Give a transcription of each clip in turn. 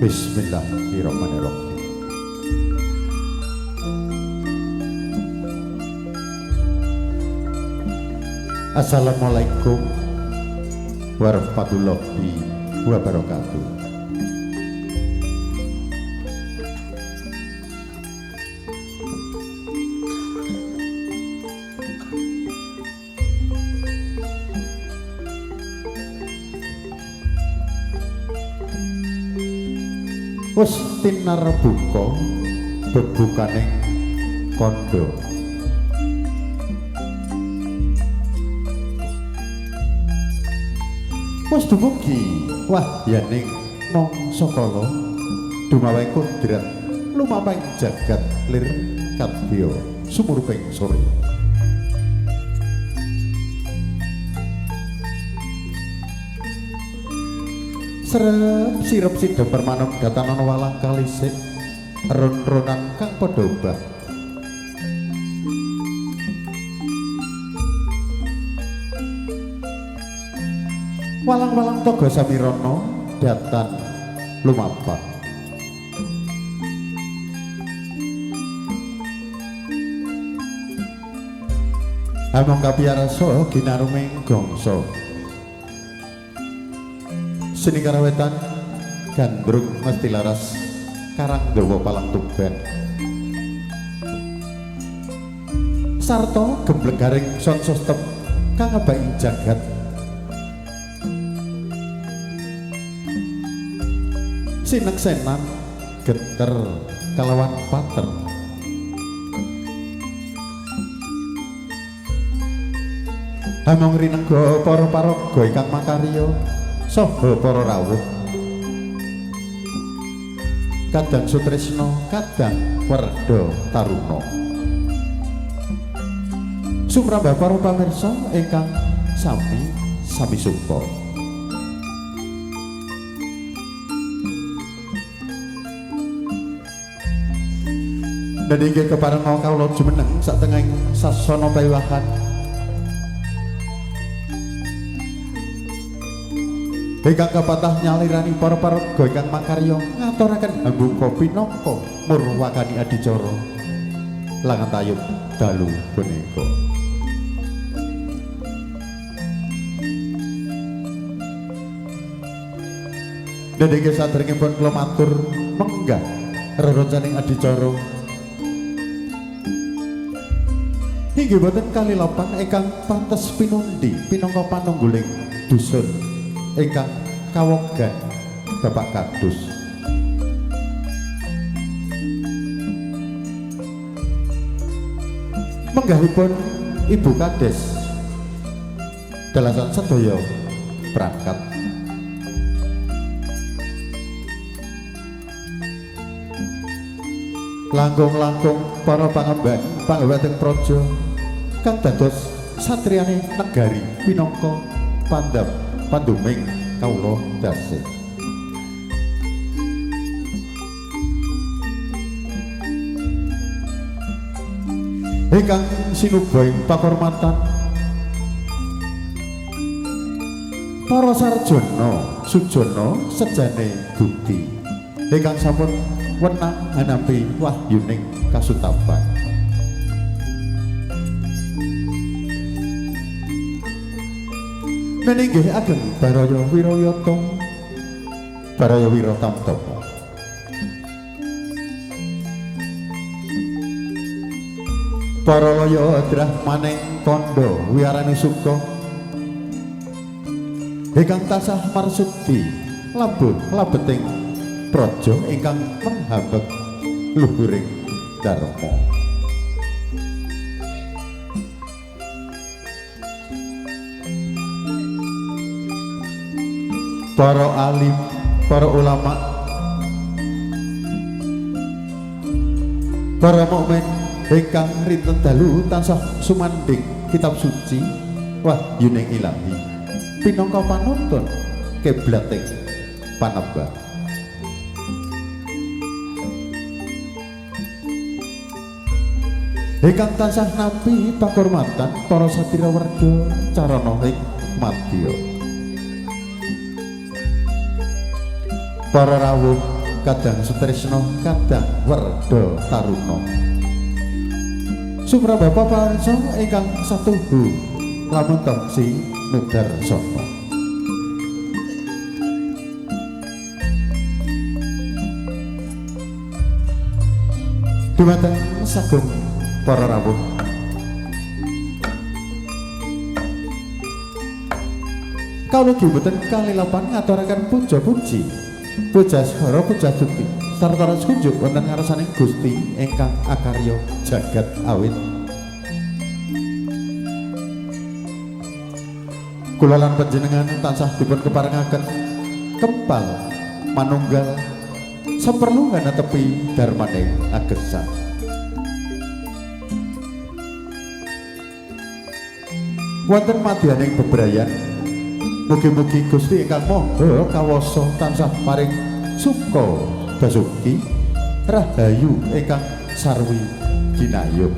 Bismillahirrahmanirrahim. Assalamualaikum warahmatullahi wabarakatuh. Wes tinar buka bebukaning kondo. Wes dumugi wahyaning mangsa kala dumawe kodrat lumapahing jagat lir kadya sumuruping surya. Serep sirep sida permanem datanan walang kalisik ron-ronan kang padha obah. Walang-walang toga samirana datan lumapah. Among kapiyarasa ginaruming gangsa. Seni karawetan gandrung mesti laras karang dawa palang tuban sarta gemblegaring son sostep kang ngebaing jagat sineksenan geter kalawan pater among rinengga para paraga ingkang makarya saha para rawuh kadang sutresna kadang werda taruna sumrambah para pamirsa ingkang sami suka nggih keparenga kawula jumeneng satengahing sasana pawiwahan ingkang kapatah nyalirani para paraga ingkang makarya ngaturaken hambuka pinangka murwakani adicara langan tayub dalu punika. Dene sadèrèngipun kula matur menggah rerencaning adicara inggih boten kalilapan ingkang pantes pinundi pinangka panungguling dusun ingkang kawogan Bapak Kadus. Menggahipun Ibu Kades dalasan sedaya perangkat. Langkung-langkung para pangemban panggaweting praja kang dados satriyane negari pinangka panduming kawula dasih. Ingkang sinubing pakurmatan para sarjana sujana sejane bukti ingkang sampun wenang hanapi wahyuning kasutapan. Meninggih ageng Baraya Wirayata Baraya Wiratamtama para laya adrah maning kandha wiarani suka ingkang tasah marsudi labeting praja ingkang menghambet luhuring dharma. Para alim, para ulama, para mukmin ingkang rinten dalu tansah sumandhing kitab suci wahyuning ilahi pinangka panuntun kiblating panembah. Ingkang tansah nampi pakurmatan para satira werda carana ing madya. Para rawuh kadang sutresna kadang werda taruna Suprabapa pawarsa ingkang satuhu lamun taksi Nudarsana Dumateng sagung para rawuh kawula mboten kalilapan ngaturaken puja-puji puja-swara puja-stuti sarta kunjuk wonten ngarsaning Gusti ingkang akarya jagat awit kula lan panjenengan tansah dipun keparengaken kepal manunggal saperlu nganatepi darmaning agesan wonten madyaning bebrayan mugi-mugi Gusti ingkang Maha Kawasa tansah paring suka basuki rahayu ingkang sarwi ginayuh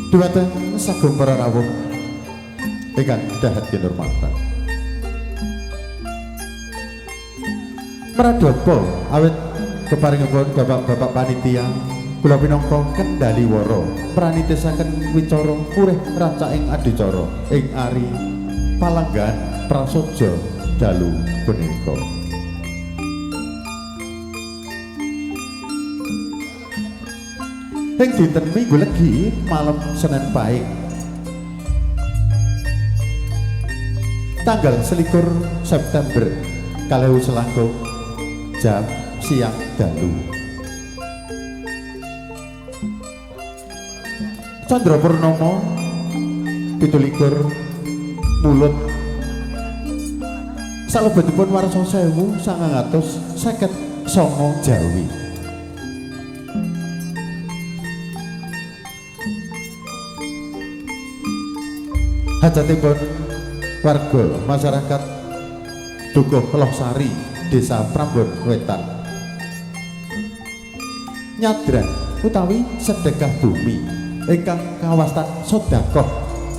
dumateng sagung para rawuh ingkang dahat kinurmatan Mradapa awit keparingipun bapak-bapak panitia kula pinangka kendali wara pranitisaken wicara urih racaing adicara ing ari palanggan prasaja dalu punika ing dinten Minggu Legi malam Senin Pahing tanggal 21 September 2019 jam siang dalu Candra Purnama 17 mulut salebetipun warsa 1959 Jawi hajatipun warga masyarakat Dukuh Losari Desa Prambon Wetan nyadran utawi sedekah bumi ingkang kawastan sedekah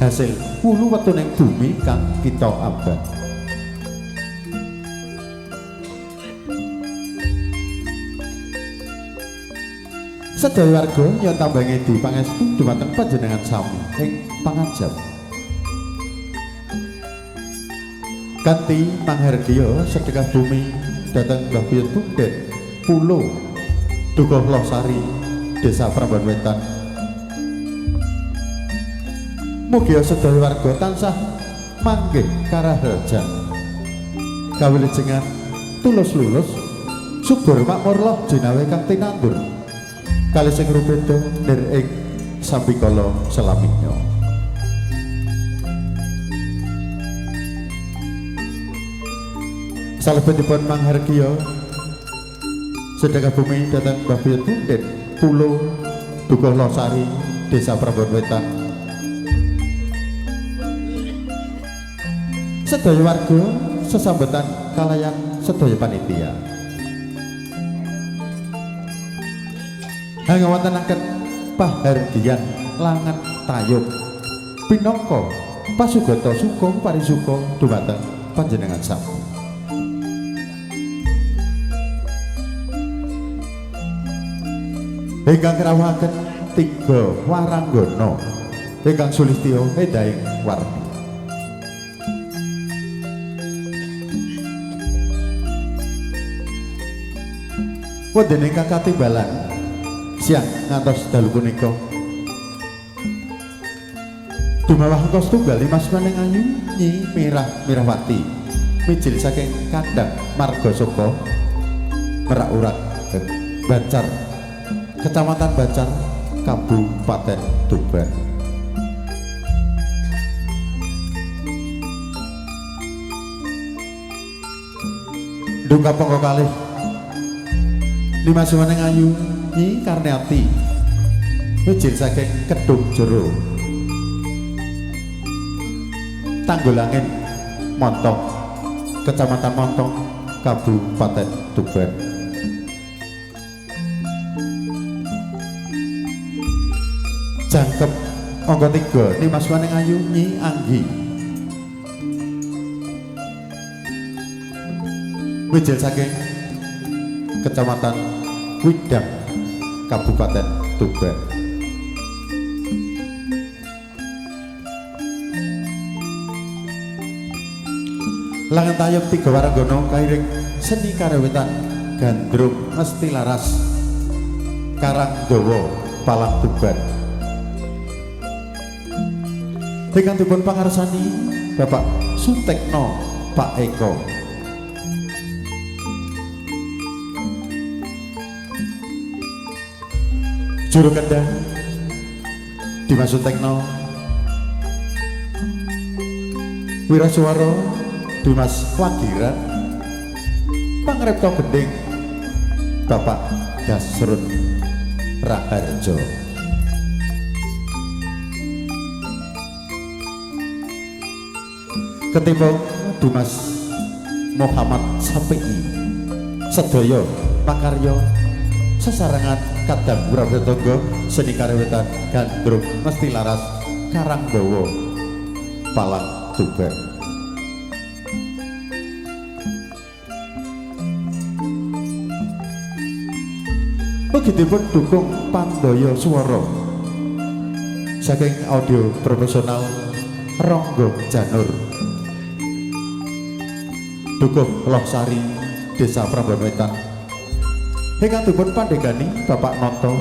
hasil wulu wetuning bumi kang kita ambak sedaya warga yen tambah ngedi pangestu dumateng panjenengan sami ing pangajap kanthi panghargya sedekah bumi dhateng Mbah Buyut Bunden Pulo Dukuh Losari Desa Prambon Wetan mugia sedaya warga tansah manggih karaharjan kawilujengan tulus-lulus subur makmur loh jinawe kang tinandur kalih sing rupeda nir ing sambikala selaminya salebetipun manghargya sedekah bumi dhateng Mbah Buyut Bunden Pulo Dukuh Losari Desa Prambon Wetan sedaya warga sesambetan kalayan sedaya panitia ngawontenaken pahargyan langan tayub pinangka pasugata suka parisuka dumateng panjenengan sami ingkang krawuhaken 3 waranggana ingkang sulistya edaing warni wonten ingkang katimbalan siang ngantos dalu punika dumawah kos tunggal Mas Maning Ayu Nyi Mirawati mijil saking kandhang marga Soko Merak Urak Bancar Kecamatan Bancar Kabupaten Tuban Dungkap pangko kalih Mas Maning Ayu Nyi Karniati mijil saking Kedung Jero Tanggulangin Montong Kecamatan Montong Kabupaten Tuban jangkep Angka 3 Nimas Waning Ayu Nyi Anggi. Wijil saking Kecamatan Widang Kabupaten Tuban. Langan tayub 3 waranggono kairing seni karewitan gandrung mesti laras Karangdawa Palang Tuban. Ingkang dipun pangarsani Bapak Sutekno Pak Eko. Juru kendang Dimas Sutekno. Wiraswara Dimas Wagiran. Pangripta Gending Bapak Dasrun Raharjo. Ketimbang Dimas Muhammad Sapi'i. Sedaya pakarya sesarengan kadang Brabantonggo seni karewitan gandrung mesti laras Karangdawa Palang Tuban. Ugi dipun dukung pandaya swara saking audio profesional Ronggo Janur. Dukung Losari Desa Prambon Wetan. Ingkang dipun pandhegani Bapak Noto.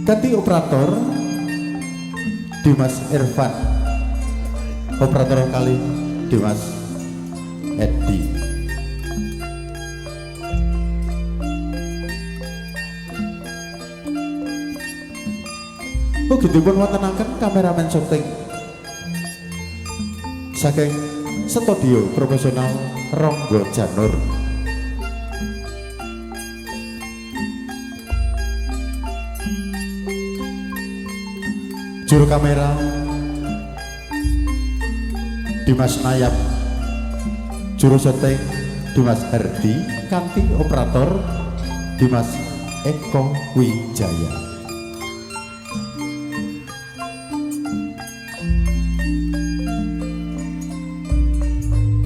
Ganti operator Dimas Irfan. Operator kali Dimas Edi. Ugi dipun wontenaken kameramen syuting saking studio profesional Ronggo Janur. Juru kamera Dimas Nayap. Juru syuting Dimas Herdi. Kanti operator Dimas Eko Wijaya.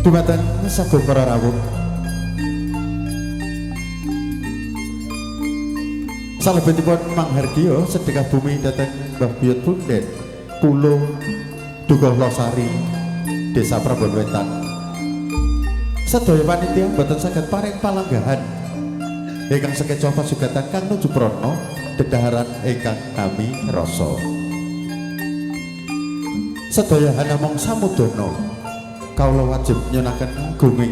Dumateng sagung para rawuh salebetipun manghargya sedekah bumi dhateng Mbah Buyut Punden Pulo Dukuh Losari Desa Prambon Wetan. Sedaya panitia boten saged paring palanggahan ingkang sekeca pasugatan kang nuju prana dedaharan ingkang kami rasa. Sedaya hanamong samudana kawula wajib nyunaken guming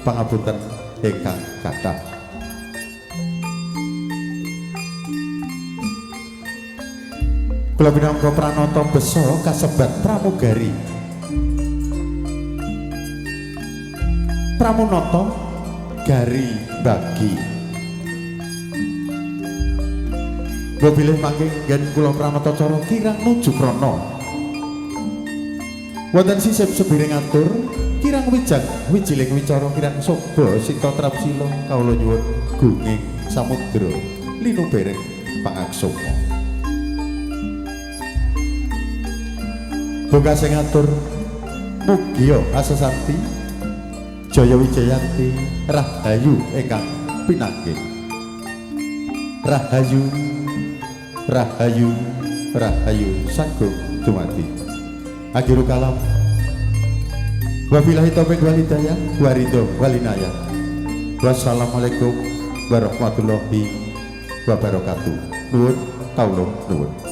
pangapunten ingkang kathah. Kula minangka pranata besa kasebat pramugari. Pramunata gari bagi. Kula bilih mangke nggen kula pranata cara kirang nuju prana. Wonten sisip sebiring atur kirang wijang wijiling wicara kirang soba sinta trapsila kawula nyuwun gunging samudra linubereng pangaksoma. Boga sing atur Mugia Asesanti Jaya Wijayanti Rahayu ingkang pinanggih. Rahayu Rahayu Rahayu sagung dumadi. Akhirul kalam. Wabillahi taufiq wal hidayah waridho walinayah. Wassalamualaikum warahmatullahi wabarakatuh. Nuwun kawula nuwun.